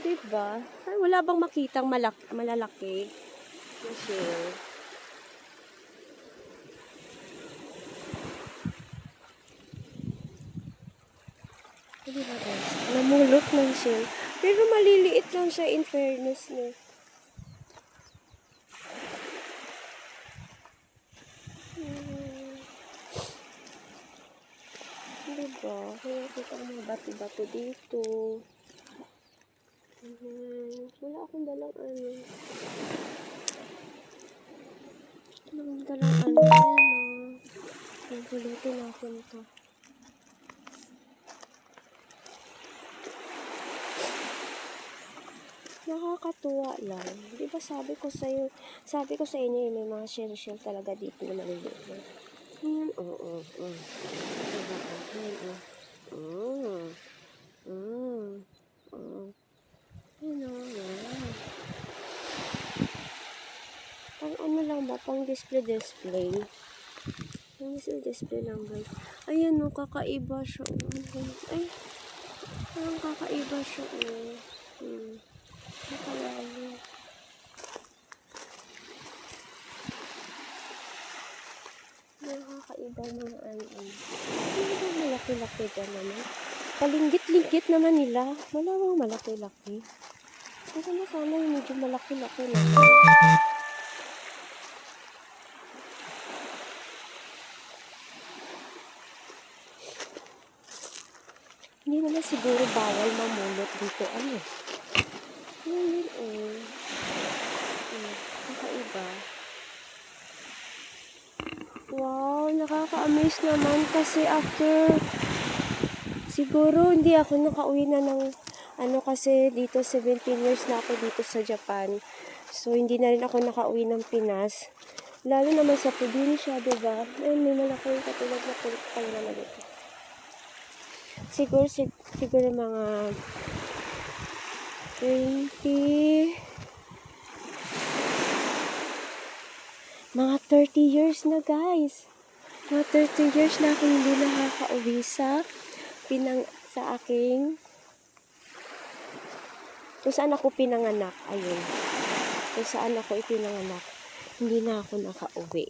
Diba? Ay, wala bang makitang malalaki? Shell. Diba guys? Namulot ng shell. Pero maliliit lang siya in fairness niya. Diba? Kaya kita ang mga bato-bato dito. Wala akong dalang ano. Walang dalang ano. Nagulutin natin to. Nakakatuwa lang. Di ba sabi ko sa inyo, may mga shell talaga dito na maliliit. Ayan, oo. Diba? Ayan, Ayan, wow. Pang ano lang ba? Pang display. Pang display lang guys. Ayan o, kakaiba siya. Ay, parang kakaiba siya o. Nakalalim. Nakakaiba mga ano. Hindi ba malaki-laki dyan naman? Palinggit-linggit naman nila. Wala bang malaki-laki? Kasi na sana yung medyo malaki-laki naman. Hindi naman siguro bawal mamulot dito. Ano? Ayun, kakaiba. Wow, nakaka-amaze naman kasi after siguro hindi ako nakauwi na ng ano kasi dito 17 years na ako dito sa Japan. So hindi na rin ako nakauwi ng Pinas. Lalo naman sa probinsya, diba? Ay, may malaking katulad na kulit pala naman dito. Siguro mga 30 years na guys. Mga 30 years na ako hindi nakakauwi sa aking kung saan ako pinanganak. Ayun. Kung saan ako ipinanganak. Hindi na ako nakauwi.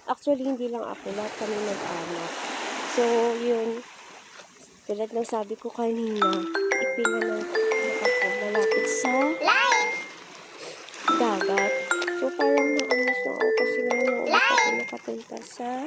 Actually, hindi lang ako. Lahat kami nag-anak. So, yun. Tulad ng sabi ko kanina, ipinanganak ako malapit sa dagat. So, parang naangas na ako kasi ngayon ako nakapunta sa